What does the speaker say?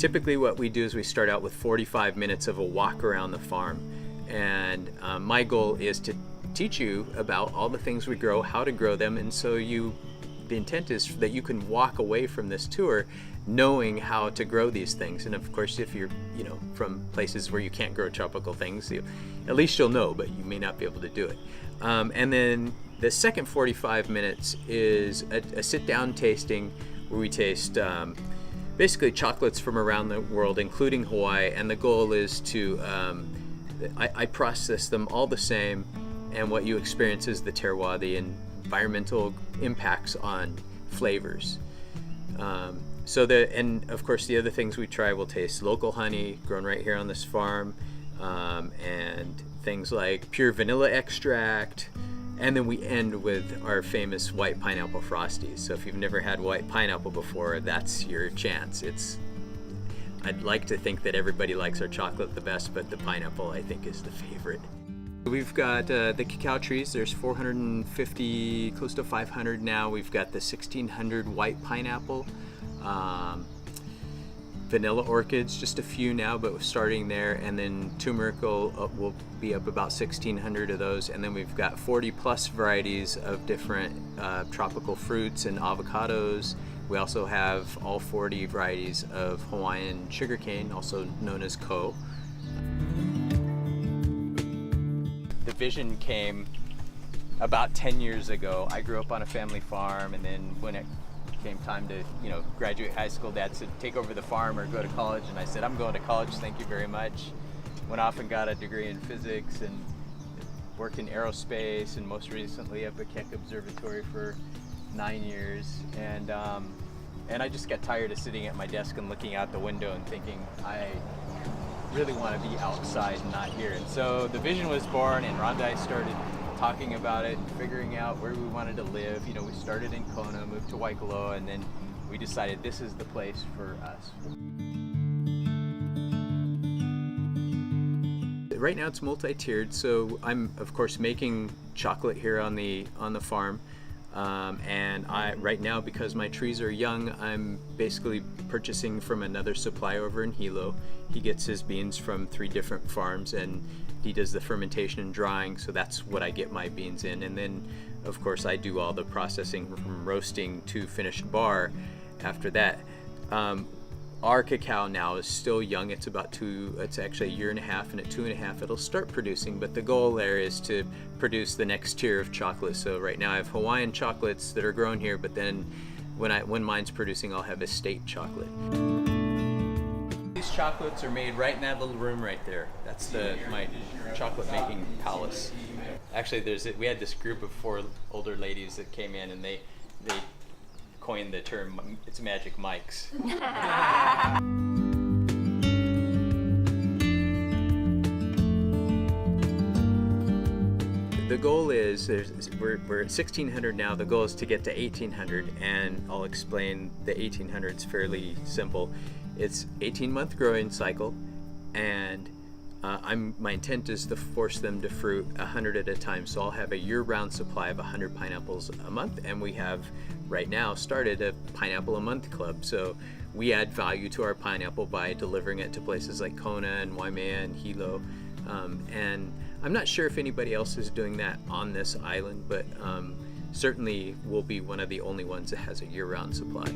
typically what we do is we start out with 45 minutes of a walk around the farm. And my goal is to teach you about all the things we grow, how to grow them, and so the intent is that you can walk away from this tour knowing how to grow these things. And of course, if you're from places where you can't grow tropical things, at least you'll know, but you may not be able to do it. And then the second 45 minutes is a sit-down tasting where we taste basically chocolates from around the world, including Hawaii, and the goal is to I process them all the same, and what you experience is the terroir, the environmental impacts on flavors. And of course the other things we try, will taste local honey grown right here on this farm, and things like pure vanilla extract, and then we end with our famous white pineapple frosties. So if you've never had white pineapple before, that's your chance. I'd like to think that everybody likes our chocolate the best, but the pineapple I think is the favorite. We've got the cacao trees. There's 450, close to 500 now. We've got the 1600 white pineapple, vanilla orchids, just a few now, but we're starting there. And then turmeric will be up about 1600 of those. And then we've got 40 plus varieties of different tropical fruits and avocados. We also have all 40 varieties of Hawaiian sugarcane, also known as ko. The vision came about 10 years ago. I grew up on a family farm, and then when it came time to graduate high school, Dad said take over the farm or go to college, and I said I'm going to college, thank you very much. Went off and got a degree in physics and worked in aerospace, and most recently up at Keck Observatory for 9 years, and I just got tired of sitting at my desk and looking out the window and thinking I really want to be outside and not here. And so the vision was born, and Rhonda and I started talking about it and figuring out where we wanted to live. We started in Kona, moved to Waikoloa, and then we decided this is the place for us. Right now it's multi-tiered, so I'm of course making chocolate here on the farm. And right now, because my trees are young, I'm basically purchasing from another supplier over in Hilo. He gets his beans from 3 different farms, and he does the fermentation and drying, so that's what I get my beans in. And then of course I do all the processing from roasting to finished bar after that. Our cacao now is still young. It's actually a year and a half, and at 2.5 it'll start producing, but the goal there is to produce the next tier of chocolate. So right now I have Hawaiian chocolates that are grown here, but then when mine's producing, I'll have estate chocolate. These chocolates are made right in that little room right there. That's my chocolate making palace. Actually, we had this group of 4 older ladies that came in, and they coined the term, it's magic mics. The goal is, we're at 1600 now, the goal is to get to 1800, and I'll explain the 1800. It's fairly simple. It's 18-month growing cycle, and my intent is to force them to fruit 100 at a time. So I'll have a year-round supply of 100 pineapples a month, and we have right now started a pineapple a month club. So we add value to our pineapple by delivering it to places like Kona and Waimea and Hilo. And I'm not sure if anybody else is doing that on this island, but certainly we'll be one of the only ones that has a year-round supply.